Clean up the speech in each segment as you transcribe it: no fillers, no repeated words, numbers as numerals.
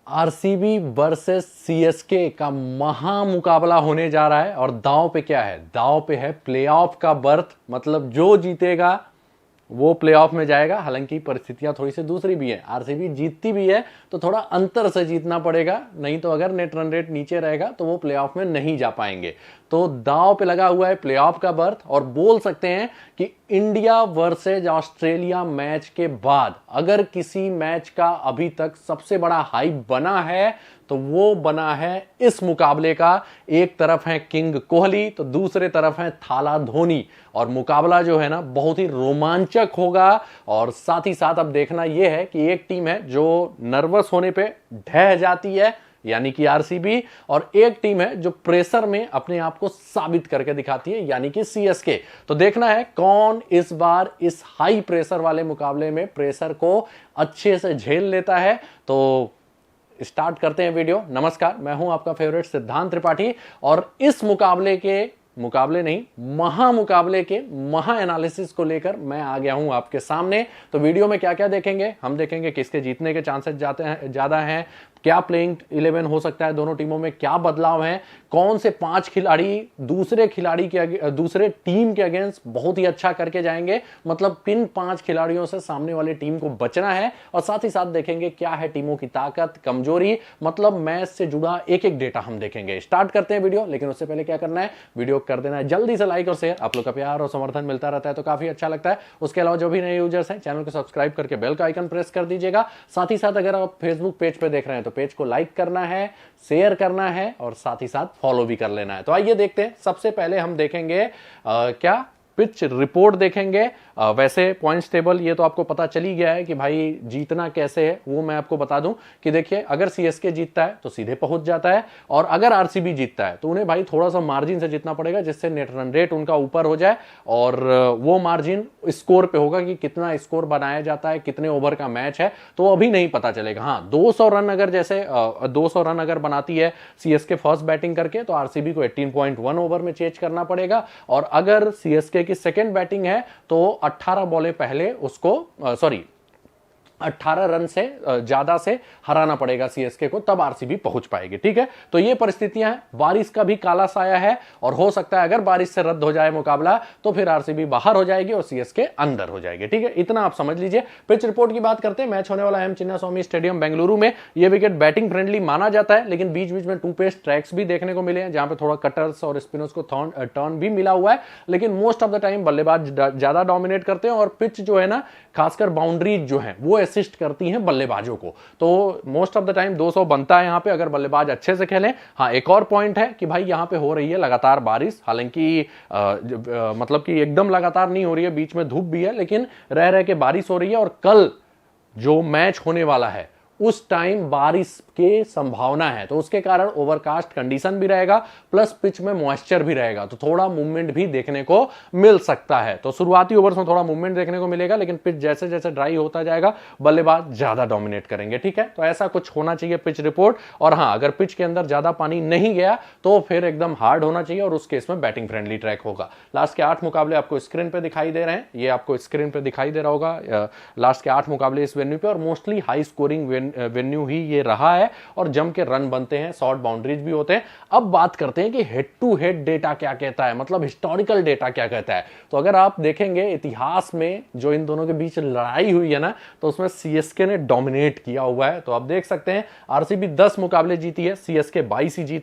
RCB versus CSK का महा मुकाबला होने जा रहा है और दांव पे क्या है? दांव पे है प्लेऑफ का बर्थ। मतलब जो जीतेगा वो प्लेऑफ में जाएगा। हालांकि परिस्थितियां थोड़ी सी दूसरी भी है, आरसीबी जीतती भी है तो थोड़ा अंतर से जीतना पड़ेगा, नहीं तो अगर नेट रन रेट नीचे रहेगा तो वो प्लेऑफ में नहीं जा पाएंगे। तो दांव पे लगा हुआ है प्लेऑफ का बर्थ और बोल सकते हैं कि इंडिया वर्सेज ऑस्ट्रेलिया मैच के बाद अगर किसी मैच का अभी तक सबसे बड़ा हाइप बना है तो वो बना है इस मुकाबले का। एक तरफ है किंग कोहली तो दूसरे तरफ है थाला धोनी और मुकाबला जो है ना बहुत ही रोमांचक होगा। और साथ ही साथ अब देखना यह है कि एक टीम है जो नर्वस होने पे ढह जाती है यानी कि आरसीबी, और एक टीम है जो प्रेशर में अपने आप को साबित करके दिखाती है यानी कि सीएसके। तो देखना है कौन इस बार इस हाई प्रेशर वाले मुकाबले में प्रेशर को अच्छे से झेल लेता है। तो स्टार्ट करते हैं वीडियो। नमस्कार, मैं हूं आपका फेवरेट सिद्धांत त्रिपाठी और इस मुकाबले नहीं, महा मुकाबले के महा एनालिसिस को लेकर मैं आ गया हूं आपके सामने। तो वीडियो में क्या क्या देखेंगे? हम देखेंगे किसके जीतने के चांसेस ज्यादा हैं, क्या प्लेइंग 11 हो सकता है दोनों टीमों में, क्या बदलाव हैं, कौन से 5 खिलाड़ी दूसरे टीम के अगेंस्ट बहुत ही अच्छा करके जाएंगे, मतलब किन 5 खिलाड़ियों से सामने वाली टीम को बचना है। और साथ ही साथ देखेंगे क्या है टीमों की ताकत, कमजोरी, मतलब मैच से जुड़ा एक एक डेटा हम देखेंगे। स्टार्ट करते हैं वीडियो, लेकिन उससे पहले क्या करना है, वीडियो कर देना है जल्दी से लाइक और शेयर। आप लोग का प्यार और समर्थन मिलता रहता है तो काफी अच्छा लगता है। उसके अलावा जो भी नए यूजर्स हैं चैनल को सब्सक्राइब करके बेल का आइकन प्रेस कर दीजिएगा। साथ ही साथ अगर आप फेसबुक पेज पे देख रहे हैं तो पेज को लाइक करना है, शेयर करना है और साथ ही साथ फॉलो भी कर लेना है। तो आइए देखते हैं। सबसे पहले हम देखेंगे क्या पिच रिपोर्ट देखेंगे। वैसे पॉइंट्स टेबल ये तो आपको पता चली गया है कि भाई जीतना कैसे है, वो मैं आपको बता दूं कि देखिए अगर सीएसके जीतता है तो सीधे पहुंच जाता है और अगर आरसीबी जीतता है तो उन्हें भाई थोड़ा सा मार्जिन से जीतना पड़ेगा जिससे नेट रन रेट उनका ऊपर हो जाए और वो मार्जिन स्कोर पे होगा कि कितना स्कोर बनाया जाता है, कितने ओवर का मैच है तो अभी नहीं पता चलेगा। हाँ, 200 रन अगर जैसे 200 रन अगर बनाती है सीएसके फर्स्ट बैटिंग करके तो आरसीबी को 18.1 ओवर में चेज करना पड़ेगा और अगर सीएसके की सेकेंड बैटिंग है तो 18 बॉलें पहले उसको 18 रन से ज्यादा से हराना पड़ेगा सीएसके को, तब आरसीबी पहुंच पाएगी। ठीक है, तो ये परिस्थितियां हैं। बारिश का भी काला साया है और हो सकता है अगर बारिश से रद्द हो जाए मुकाबला तो फिर आरसीबी बाहर हो जाएगी और सीएसके अंदर हो जाएगी। ठीक है, इतना आप समझ लीजिए। पिच रिपोर्ट की बात करते हैं। मैच होने वाला है चिन्नास्वामी स्टेडियम बेंगलुरु में। यह विकेट बैटिंग फ्रेंडली माना जाता है लेकिन बीच बीच में 2 पेस ट्रैक्स भी देखने को मिले हैं जहां पे थोड़ा कटर्स और स्पिनर्स को टर्न भी मिला हुआ है, लेकिन मोस्ट ऑफ द टाइम बल्लेबाज ज्यादा डोमिनेट करते हैं और पिच जो है ना खासकर बाउंड्रीज जो है वो असिस्ट करती हैं बल्लेबाजों को। तो मोस्ट ऑफ द टाइम 200 बनता है यहां पे अगर बल्लेबाज अच्छे से खेलें। हाँ, एक और पॉइंट है कि भाई यहां पे हो रही है लगातार बारिश, हालांकि मतलब कि एकदम लगातार नहीं हो रही है, बीच में धूप भी है लेकिन रह रह के बारिश हो रही है। और कल जो मैच होने वाला है उस टाइम बारिश की संभावना है तो उसके कारण ओवरकास्ट कंडीशन भी रहेगा प्लस पिच में मॉइस्चर भी रहेगा तो थोड़ा मूवमेंट भी देखने को मिल सकता है। तो शुरुआती ओवर्स में थोड़ा मूवमेंट देखने को मिलेगा लेकिन पिच जैसे जैसे ड्राई होता जाएगा बल्लेबाज ज्यादा डोमिनेट करेंगे। ठीक है, तो ऐसा कुछ होना चाहिए पिच रिपोर्ट। और हाँ, अगर पिच के अंदर ज्यादा पानी नहीं गया तो फिर एकदम हार्ड होना चाहिए और उस केस में बैटिंग फ्रेंडली ट्रैक होगा। लास्ट के 8 मुकाबले आपको स्क्रीन पे दिखाई दे रहे हैं, ये आपको स्क्रीन पे दिखाई दे रहा होगा। लास्ट के 8 मुकाबले इस वेन्यू पे और मोस्टली हाई स्कोरिंग वेन्यू ही ये रहा है और जम के रन बनते हैं, शॉर्ट बाउंड्रीज भी होते हैं। अब बात करते हैं कि हेड टू हेड डेटा क्या कहता है, मतलब हिस्टोरिकल डेटा क्या कहता है। तो अगर आप देखेंगे इतिहास में जो इन दोनों के बीच लड़ाई हुई है ना तो उसमें सीएसके ने डोमिनेट किया हुआ है। तो आप देख सकते हैं आरसीबी 10 मुकाबले जीती है, सीएसके 22 ही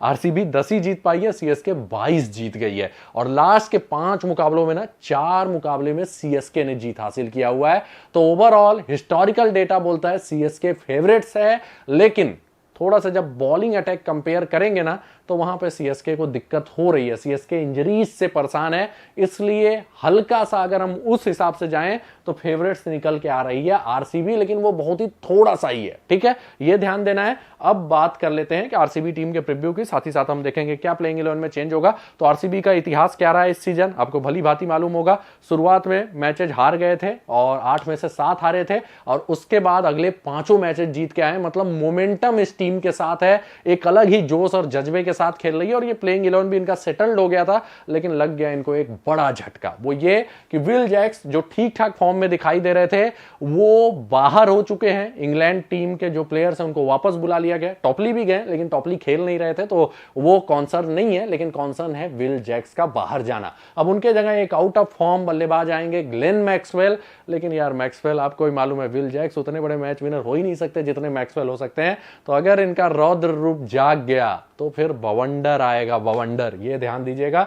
आरसीबी 10 ही जीत पाई है, सीएसके 22 जीत गई है। और लास्ट के 5 मुकाबलों में ना 4 मुकाबले में सीएसके ने जीत हासिल किया हुआ है। तो ओवरऑल हिस्टोरिकल डेटा बोलता है सीएसके फेवरेट्स है, लेकिन थोड़ा सा जब बॉलिंग अटैक कंपेयर करेंगे ना तो वहां पे सीएसके को दिक्कत हो रही है, सीएसके इंजरीज से परेशान है, इसलिए हल्का सा अगर हम उस हिसाब से जाएं तो फेवरेट्स निकल के आ रही है आरसीबी, लेकिन वो बहुत ही थोड़ा सा ही है। ठीक है, ये ध्यान देना है। अब बात कर लेते हैं कि आरसीबी टीम के प्रीव्यू की, साथ ही साथ हम देखेंगे क्या प्लेइंग 11 में चेंज होगा। तो आरसीबी का इतिहास क्या रहा है इस सीजन आपको भली भांति मालूम होगा। शुरुआत में मैचेज हार गए थे और 8 में से 7 हारे थे और उसके बाद अगले 5 मैचेज जीत के आए, मतलब मोमेंटम इस टीम के साथ है, एक अलग ही जोश और जज्बे के के साथ खेल रही है और ये प्लेइंग 11 भी इनका सेटल्ड हो गया था, लेकिन लग गया इनको एक बड़ा झटका। वो ये कि विल जैक्स जो ठीक ठाक फॉर्म में दिखाई दे रहे थे वो बाहर हो चुके हैं। इंग्लैंड टीम के जो प्लेयर्स हैं उनको वापस बुला लिया गया। टॉपली भी गए लेकिन टॉपली खेल नहीं रहे थे, तो वो कॉन्सर्न नहीं है, लेकिन कॉन्सर्न है विल जैक्स का बाहर जाना। अब उनके जगह एक आउट ऑफ फॉर्म बल्लेबाज आएंगे, ग्लेन मैक्सवेल। लेकिन यार मैक्सवेल आपको ही मालूम है, विल जैक्स उतने बड़े मैच विनर हो ही नहीं सकते जितने मैक्सवेल हो सकते हैं। तो अगर इनका रौद्र रूप जाग गया तो फिर बवंडर आएगा, बवंडर, ये ध्यान दीजिएगा।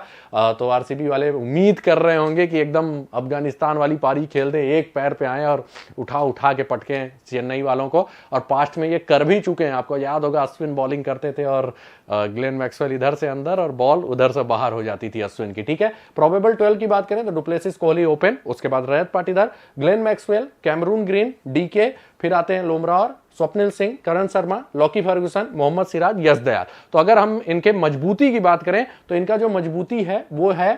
तो आरसीबी वाले उम्मीद कर रहे होंगे कि एकदम अफगानिस्तान वाली पारी खेल दे, एक पैर पे आए और उठा उठा के पटके चेन्नई वालों को। और पास्ट में ये कर भी चुके हैं, आपको याद होगा अश्विन बॉलिंग करते थे और ग्लेन मैक्सवेल इधर से अंदर और बॉल उधर से बाहर हो जाती थी अश्विन की। ठीक है, प्रोबेबल 12 की बात करें तो डुप्लेसिस, कोहली ओपन, उसके बाद Rajat Patidar, Glenn Maxwell, Cameron Green, DK, फिर आते हैं लोमरार, स्वप्निल सिंह, करण शर्मा, लॉकी फर्गुसन, मोहम्मद सिराज, यश दयाल। तो अगर हम इनके मजबूती की बात करें तो इनका जो मजबूती है वो है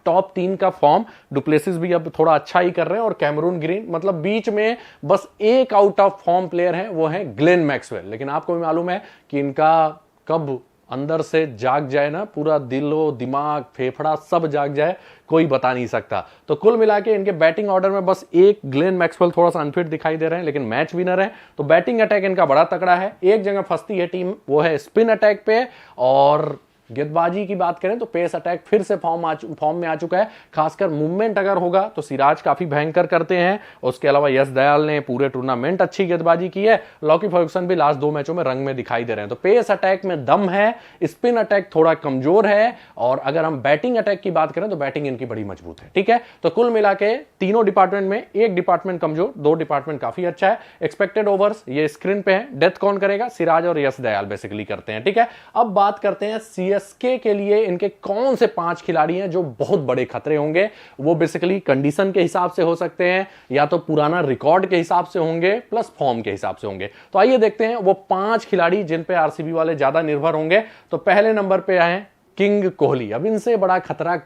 टॉप 3 का फॉर्म। डुप्लेसिस भी अब थोड़ा अच्छा ही कर रहे हैं और कैमरून ग्रीन, मतलब बीच में बस एक आउट ऑफ फॉर्म प्लेयर है, वो है ग्लेन मैक्सवेल। लेकिन आपको भी मालूम है कि इनका कब अंदर से जाग जाए ना, पूरा दिलो दिमाग फेफड़ा सब जाग जाए, कोई बता नहीं सकता। तो कुल मिला के इनके बैटिंग ऑर्डर में बस एक ग्लेन मैक्सवेल थोड़ा सा अनफिट दिखाई दे रहे हैं, लेकिन मैच विनर है। तो बैटिंग अटैक इनका बड़ा तगड़ा है। एक जगह फंसती है टीम, वो है स्पिन अटैक पे। और गेंदबाजी की बात करें तो पेस अटैक फिर से फॉर्म में आ चुका है। खासकर मूवमेंट अगर होगा तो सिराज काफी भयंकर करते हैं। उसके अलावा यश दयाल ने पूरे टूर्नामेंट अच्छी गेंदबाजी की है। लॉकी फर्गुसन भी लास्ट 2 मैचों में रंग में दिखाई दे रहे हैं। तो पेस अटैक में दम है, स्पिन अटैक थोड़ा कमजोर है। और अगर हम बैटिंग अटैक की बात करें तो बैटिंग इनकी बड़ी मजबूत है। ठीक है, तो कुल मिला के तीनों डिपार्टमेंट में एक डिपार्टमेंट कमजोर, 2 डिपार्टमेंट काफी अच्छा है। एक्सपेक्टेड ओवर्स ये स्क्रीन पे है, डेथ कौन करेगा? सिराज और यश दयाल बेसिकली करते हैं। ठीक है, अब बात करते हैं सीएसके के लिए इनके कौन से 5 खिलाड़ी हैं जो बहुत बड़े खतरे होंगे। वो बेसिकली कंडीशन के हिसाब से हो सकते हैं, या तो पुराना रिकॉर्ड के हिसाब से होंगे, प्लस फॉर्म के हिसाब से होंगे। तो आइए देखते हैं वो 5 खिलाड़ी जिन पे आरसीबी वाले ज्यादा निर्भर होंगे। तो पहले नंबर पे आए किंग कोहली। अब इनसे बड़ा खतरा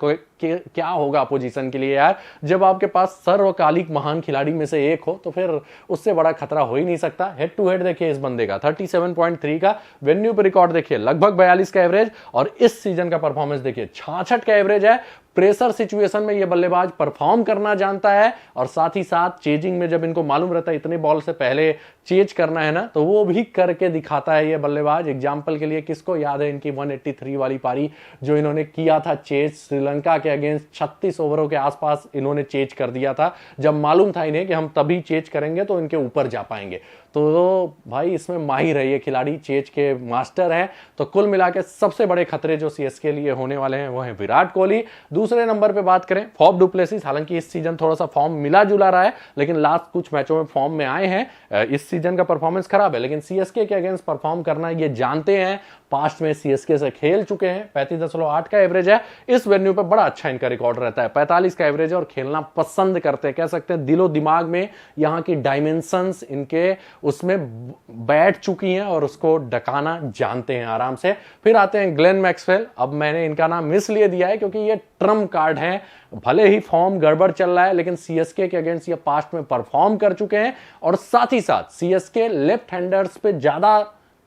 क्या होगा अपोजिशन के लिए यार? जब आपके पास सर्वकालिक महान खिलाड़ी में से एक हो तो फिर उससे बड़ा खतरा हो ही नहीं सकता। हेड टू हेड देखिए इस बंदे का 37.3 का, वेन्यू पे रिकॉर्ड देखिए लगभग 42 का एवरेज, और इस सीजन का परफॉर्मेंस देखिए 66 का एवरेज है। प्रेशर सिचुएशन में ये बल्लेबाज परफॉर्म करना जानता है, और साथ ही साथ चेजिंग में जब इनको मालूम रहता है इतने बॉल से पहले चेज करना है ना, तो वो भी करके दिखाता है ये बल्लेबाज। एग्जांपल के लिए किसको याद है इनकी 183 वाली पारी जो इन्होंने किया था चेज श्रीलंका के अगेंस्ट? 36 ओवरों के आसपास इन्होंने चेज कर दिया था, जब मालूम था इन्हें कि हम तभी चेज करेंगे तो इनके ऊपर जा पाएंगे। तो भाई इसमें माहिर है ये खिलाड़ी, चेज के मास्टर हैं। तो कुल मिला के सबसे बड़े खतरे जो सीएसके लिए होने वाले हैं वो है विराट कोहली। दूसरे नंबर पे बात करें फॉफ डुप्लेसिस। हालांकि इस सीजन थोड़ा सा फॉर्म मिला जुला रहा है, लेकिन लास्ट कुछ मैचों में फॉर्म में आए हैं। इस सीजन का परफॉर्मेंस खराब है, लेकिन सीएसके के अगेंस्ट परफॉर्म करना ये जानते हैं। पास्ट में सीएसके से खेल चुके हैं, 35.8 का एवरेज है। इस वेन्यू पे बड़ा अच्छा इनका रिकॉर्ड रहता है, 45 का एवरेज है, और खेलना पसंद करते हैं, कह सकते हैं दिलो दिमाग में यहाँ की डायमेंशंस इनके उसमें बैठ चुकी हैं और उसको डकाना जानते हैं आराम से। फिर आते हैं ग्लेन मैक्सवेल। अब मैंने इनका नाम इसलिए दिया है क्योंकि ये ट्रम्प कार्ड है। भले ही फॉर्म गड़बड़ चल रहा है, लेकिन सीएसके के अगेंस्ट ये पास्ट में परफॉर्म कर चुके हैं, और साथ ही साथ सीएसके लेफ्ट हैंडर्स पे ज्यादा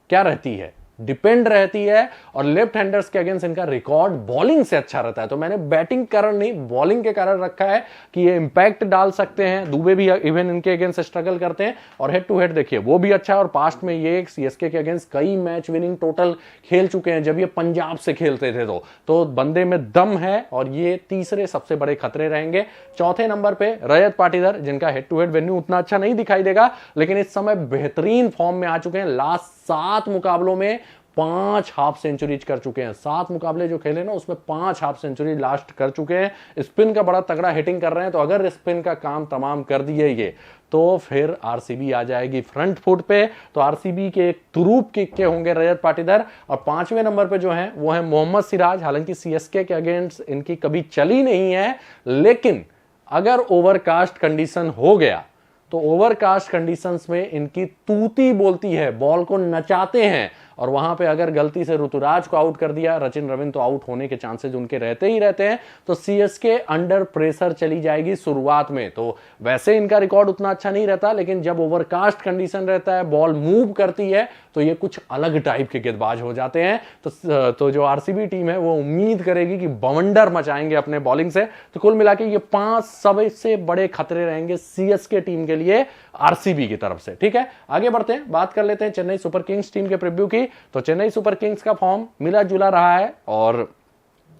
क्या रहती है, डिपेंड रहती है, और लेफ्ट हैंडर्स के अगेंस्ट इनका रिकॉर्ड बॉलिंग से अच्छा रहता है। तो मैंने बैटिंग कारण नहीं, बॉलिंग के कारण रखा है कि ये इंपैक्ट डाल सकते हैं। दुबे भी इवन इनके अगेंस्ट स्ट्रगल करते हैं, और हेड टू हेड देखिए वो भी अच्छा है। और पास्ट में ये सीएसके के अगेंस्ट कई मैच विनिंग टोटल खेल चुके हैं जब ये पंजाब से खेलते थे। तो बंदे में दम है, और ये तीसरे सबसे बड़े खतरे रहेंगे। चौथे नंबर पे रजत पाटीदार, जिनका हेड टू हेड वेन्यू उतना अच्छा नहीं दिखाई देगा, लेकिन इस समय बेहतरीन फॉर्म में आ चुके हैं। लास्ट 7 मुकाबलों में 5 हाफ सेंचुरीज कर चुके हैं। 7 मुकाबले जो खेले ना उसमें 5 हाफ सेंचुरी लास्ट कर चुके हैं। स्पिन का बड़ा तगड़ा हिटिंग कर रहे हैं। तो अगर स्पिन का काम तमाम कर दिए ये, तो फिर आरसीबी आ जाएगी फ्रंट फुट पे। तो आरसीबी के एक तुरूप के होंगे रजत पाटीदार। और 5वें नंबर पे जो है वो है मोहम्मद सिराज। हालांकि सीएसके के अगेंस्ट इनकी कभी चली नहीं है, लेकिन अगर ओवरकास्ट कंडीशन हो गया तो ओवरकास्ट कंडीशंस में इनकी तूती बोलती है, बॉल को नचाते हैं। और वहां पे अगर गलती से ऋतुराज को आउट कर दिया, रचिन रविंद्र, तो आउट होने के चांसेस उनके रहते ही रहते हैं। तो सीएसके अंडर प्रेशर चली जाएगी शुरुआत में। तो वैसे इनका रिकॉर्ड उतना अच्छा नहीं रहता, लेकिन जब ओवरकास्ट कंडीशन रहता है, बॉल मूव करती है, तो ये कुछ अलग टाइप के गेंदबाज हो जाते हैं। तो जो आरसीबी टीम है वो उम्मीद करेगी कि बवंडर मचाएंगे अपने बॉलिंग से। तो कुल मिला के ये 5 सबसे बड़े खतरे रहेंगे सीएसके टीम के लिए आरसीबी की तरफ से। ठीक है, आगे बढ़ते हैं, बात कर लेते हैं चेन्नई सुपर किंग्स टीम के प्रीव्यू की। तो चेन्नई सुपर किंग्स का फॉर्म मिला जुला रहा है और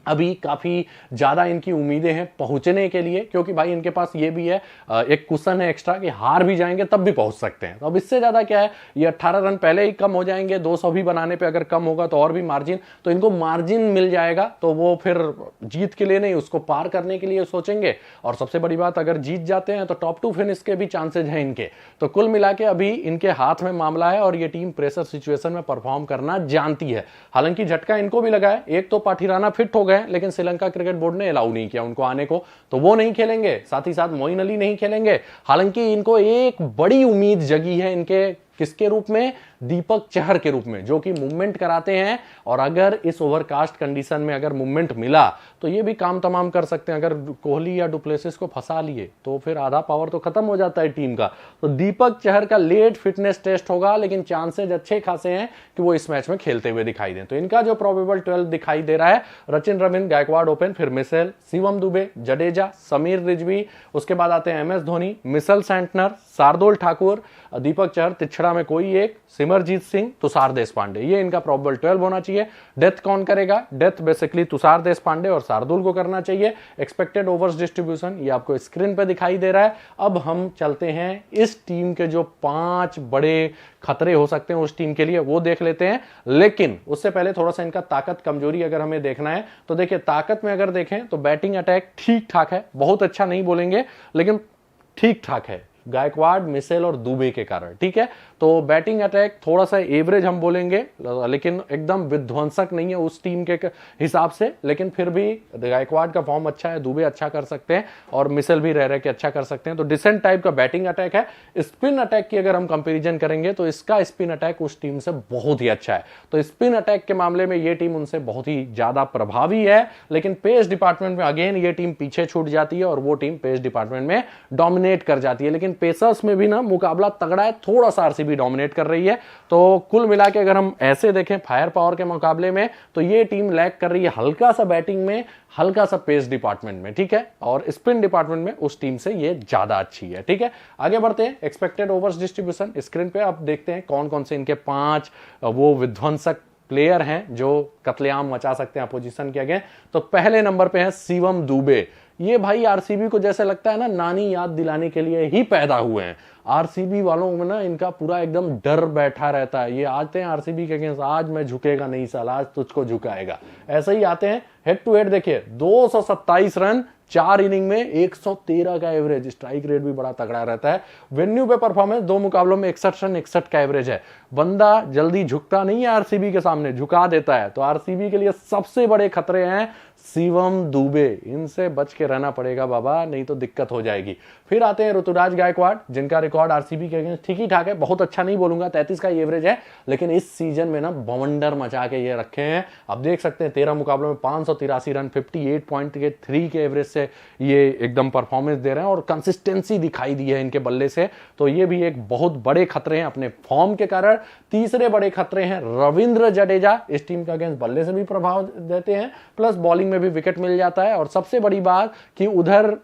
अभी काफी ज्यादा इनकी उम्मीदें हैं पहुंचने के लिए, क्योंकि भाई इनके पास ये भी है, एक कुशन है एक्स्ट्रा कि हार भी जाएंगे तब भी पहुंच सकते हैं। तो अब इससे ज्यादा क्या है, ये 18 रन पहले ही कम हो जाएंगे, 200 भी बनाने पे अगर कम होगा तो और भी मार्जिन, तो इनको मार्जिन मिल जाएगा। तो वो फिर जीत के लिए नहीं, उसको पार करने के लिए सोचेंगे। और सबसे बड़ी बात, अगर जीत जाते हैं तो टॉप 2 फिनिश के भी चांसेज हैं इनके। तो कुल मिला के अभी इनके हाथ में मामला है और ये टीम प्रेशर सिचुएशन में परफॉर्म करना जानती है। हालांकि झटका इनको भी लगा है, एक तो पाठीराना फिट हो गए, लेकिन श्रीलंका क्रिकेट बोर्ड ने अलाउ नहीं किया उनको आने को, तो वो नहीं खेलेंगे। साथ ही साथ मोइन अली नहीं खेलेंगे। हालांकि इनको एक बड़ी उम्मीद जगी है इनके किसके रूप में, दीपक चहर के रूप में, जो कि मूवमेंट कराते हैं। और अगर इस ओवरकास्ट कंडीशन में अगर मूवमेंट मिला तो ये भी काम तमाम कर सकते हैं। अगर कोहली या डुप्लेसिस को फंसा लिए तो फिर आधा पावर तो खत्म हो जाता है टीम का। तो दीपक चहर का लेट फिटनेस टेस्ट होगा, लेकिन चांसेज अच्छे खासे हैं कि वो इस मैच में खेलते हुए दिखाई दें। तो इनका जो प्रोबेबल 12 दिखाई दे रहा है, रचिन रविंद्र, गायकवाड़ ओपन, फिर मिशेल, शिवम दुबे, जडेजा, समीर रिजवी, उसके बाद आते हैं MS Dhoni, Mitchell Santner, Shardul Thakur, Deepak Chahar, तिछड़ा में कोई एक, सिमरजीत सिंह, तुषार देशपांडे। ये इनका प्रोबेबल 12 होना चाहिए। डेथ कौन करेगा, डेथ बेसिकली तुषार देशपांडे और शार्दुल को करना चाहिए। एक्सपेक्टेड ओवर्स डिस्ट्रीब्यूशन ये आपको स्क्रीन पे दिखाई दे रहा है। अब हम चलते हैं इस टीम के जो 5 बड़े खतरे हो सकते हैं उस टीम के लिए, वो देख लेते हैं। लेकिन उससे पहले थोड़ा सा इनका ताकत कमजोरी अगर हमें देखना है तो देखिए, ताकत में अगर देखें तो बैटिंग अटैक ठीक ठाक है, बहुत अच्छा नहीं बोलेंगे लेकिन ठीक ठाक है, गायकवाड़, मिशेल और दुबे के कारण। ठीक है, तो बैटिंग अटैक थोड़ा सा एवरेज हम बोलेंगे, लेकिन एकदम विध्वंसक नहीं है उस टीम के हिसाब से। लेकिन फिर भी गायकवाड़ का फॉर्म अच्छा है, दुबे अच्छा कर सकते हैं और मिशेल भी रह के अच्छा कर सकते हैं। तो डिसेंट टाइप का बैटिंग अटैक है। स्पिन अटैक की अगर हम कंपेरिजन करेंगे तो इसका स्पिन अटैक उस टीम से बहुत ही अच्छा है। तो स्पिन अटैक के मामले में ये टीम उनसे बहुत ही ज्यादा प्रभावी है। लेकिन पेस डिपार्टमेंट में अगेन ये टीम पीछे छूट जाती है और वो टीम पेस डिपार्टमेंट में डोमिनेट कर जाती है। लेकिन पेसर्स में भी ना मुकाबला तगड़ा है, थोड़ा सा आरसीबी डोमिनेट कर रही है। तो कुल मिला के अगर हम ऐसे देखें फायर पावर के मुकाबले में, तो ये टीम लैग कर रही है हल्का सा बैटिंग में, हल्का सा पेस डिपार्टमेंट में। ठीक है, और स्पिन डिपार्टमेंट में उस टीम से ये ज्यादा अच्छी है। ठीक है, आगे बढ़ते हैं। एक्सपेक्टेड ओवर्स डिस्ट्रीब्यूशन स्क्रीन पे आप देखते हैं कौन कौन से इनके 5 वो विध्वंसक प्लेयर हैं जो कत्लेआम मचा सकते हैं अपोजिशन के आगे। तो पहले नंबर पे है शिवम दुबे। ये भाई आरसीबी को जैसे लगता है ना, नानी याद दिलाने के लिए ही पैदा हुए हैं। आरसीबी वालों में ना इनका पूरा एकदम डर बैठा रहता है। ये आते हैं आरसीबी के अगेंस्ट, आज मैं झुकेगा नहीं साल, आज तुझको झुकाएगा, ऐसे ही आते हैं। हेड टू हेड देखिए, 227 रन 4 इनिंग में, 113 का एवरेज, स्ट्राइक रेट भी बड़ा तगड़ा रहता है। वेन्यू पे परफॉर्मेंस 2 मुकाबलों में 61 रन 61 का एवरेज है। बंदा जल्दी झुकता नहीं है आरसीबी के सामने, झुका देता है। तो आरसीबी के लिए सबसे बड़े खतरे हैं शिवम दुबे, इनसे बच के रहना पड़ेगा बाबा, नहीं तो दिक्कत हो जाएगी। फिर आते हैं ऋतुराज गायकवाड़, जिनका रिकॉर्ड आरसीबी के अगेंस्ट ठीक ही ठाक है, बहुत अच्छा नहीं बोलूंगा, 33 का एवरेज है। लेकिन इस सीजन में ना बवंडर मचा के ये रखे हैं। अब देख सकते हैं 13 मुकाबलों में 583 रन, 58.3 के एवरेज से ये एकदम परफॉर्मेंस दे रहे हैं और कंसिस्टेंसी दिखाई दी है इनके बल्ले से। तो ये भी एक बहुत बड़े खतरे हैं अपने फॉर्म के कारण। तीसरे बड़े खतरे हैं रविंद्र जडेजा, इस टीम के अगेंस्ट बल्ले से भी प्रभाव देते हैं, प्लस बॉलिंग में भी विकेट मिल जाता है। और सबसे बड़ी बात कि उधर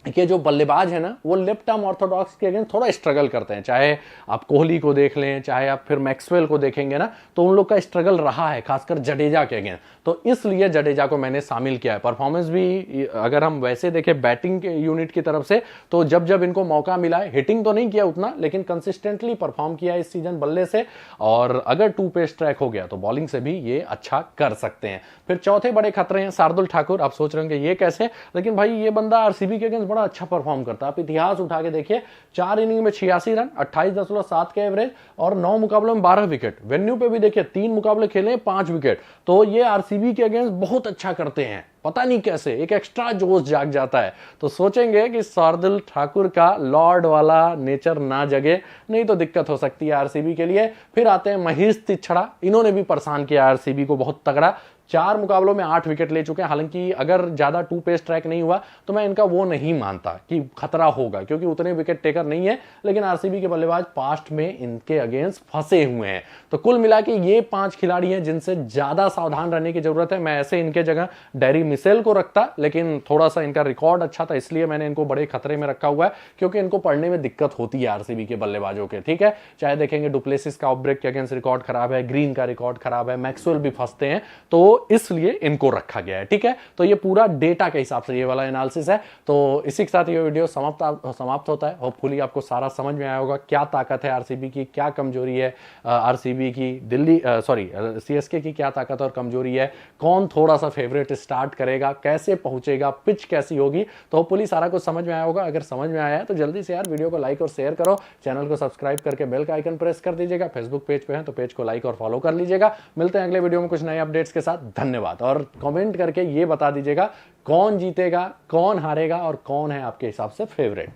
के जो बल्लेबाज है ना, वो लेफ्ट आर्म ऑर्थोडॉक्स के अगेंस्ट थोड़ा स्ट्रगल करते हैं। चाहे आप कोहली को देख लें, चाहे आप फिर मैक्सवेल को देखेंगे ना, तो उन लोग का स्ट्रगल रहा है, खासकर जडेजा के अगेंस्ट। तो इसलिए जडेजा को मैंने शामिल किया है। परफॉर्मेंस भी अगर हम वैसे देखें बैटिंग के यूनिट की तरफ से, तो जब जब इनको मौका मिला है, हिटिंग तो नहीं किया उतना, लेकिन कंसिस्टेंटली परफॉर्म किया इस सीजन बल्ले से। और अगर 2 पेस ट्रैक हो गया तो बॉलिंग से भी ये अच्छा कर सकते हैं। फिर चौथे बड़े खतरे हैं शार्दुल ठाकुर। आप सोच रहे होंगे ये कैसे, लेकिन भाई ये बंदा आरसीबी के अगेंस्ट बड़ा अच्छा परफॉर्म करता है। आप इतिहास उठा के देखिए, 4 इनिंग में 86 रन, 28.7 के एवरेज और 9 मुकाबलों में 12 विकेट। वेन्यू पे भी देखिए 3 मुकाबले खेले, 5 विकेट। तो ये आरसीबी के अगेंस्ट बहुत अच्छा करते हैं। पता नहीं कैसे एक एक्स्ट्रा जोश जाग जाता है। तो सोचेंगे कि शार्दुल ठाकुर का लॉर्ड वाला नेचर ना जगे, नहीं तो दिक्कत हो सकती है आरसीबी के लिए। फिर आते हैं महेश तीक्षड़ा, इन्होंने भी परेशान किया आरसीबी को बहुत तगड़ा। 4 मुकाबलों में 8 विकेट ले चुके हैं। हालांकि अगर ज्यादा 2 पेस ट्रैक नहीं हुआ तो मैं इनका वो नहीं मानता कि खतरा होगा, क्योंकि उतने विकेट टेकर नहीं है, लेकिन आरसीबी के बल्लेबाज पास्ट में इनके अगेंस्ट फंसे हुए हैं। तो कुल मिला के ये 5 खिलाड़ी हैं जिनसे ज्यादा सावधान रहने की जरूरत है। मैं ऐसे इनके जगह डेरी मिसेल को रखता, लेकिन थोड़ा सा इनका रिकॉर्ड अच्छा था इसलिए मैंने इनको बड़े खतरे में रखा हुआ है, क्योंकि इनको पढ़ने में दिक्कत होती है आरसीबी के बल्लेबाजों के। ठीक है, चाहे देखेंगे डुप्लेसिस का ऑफ ब्रेक के अगेंस्ट रिकॉर्ड खराब है, ग्रीन का रिकॉर्ड खराब है, मैक्सवेल भी फंसते हैं, तो इसलिए इनको रखा गया है। ठीक है, तो ये पूरा डेटा के हिसाब से ये वाला एनालिसिस है। तो इसी के साथ ये वीडियो समाप्त होता है। होपफुली आपको सारा समझ में आया होगा, क्या ताकत है आरसीबी की, क्या कमजोरी है आरसीबी की, सीएसके की क्या ताकत और कमजोरी है, कौन थोड़ा सा फेवरेट स्टार्ट करेगा, कैसे पहुंचेगा, पिच कैसी होगी। तो होपफुली सारा कुछ समझ में आया होगा। अगर समझ में आया है तो जल्दी से यार वीडियो को लाइक और शेयर करो, चैनल को सब्सक्राइब करके बेल का आइकन प्रेस कर दीजिएगा। फेसबुक पेज पे है तो पेज को लाइक और फॉलो कर लीजिएगा। मिलते हैं अगले वीडियो में कुछ नए अपडेट्स के साथ। धन्यवाद। और कमेंट करके ये बता दीजिएगा कौन जीतेगा, कौन हारेगा और कौन है आपके हिसाब से फेवरेट।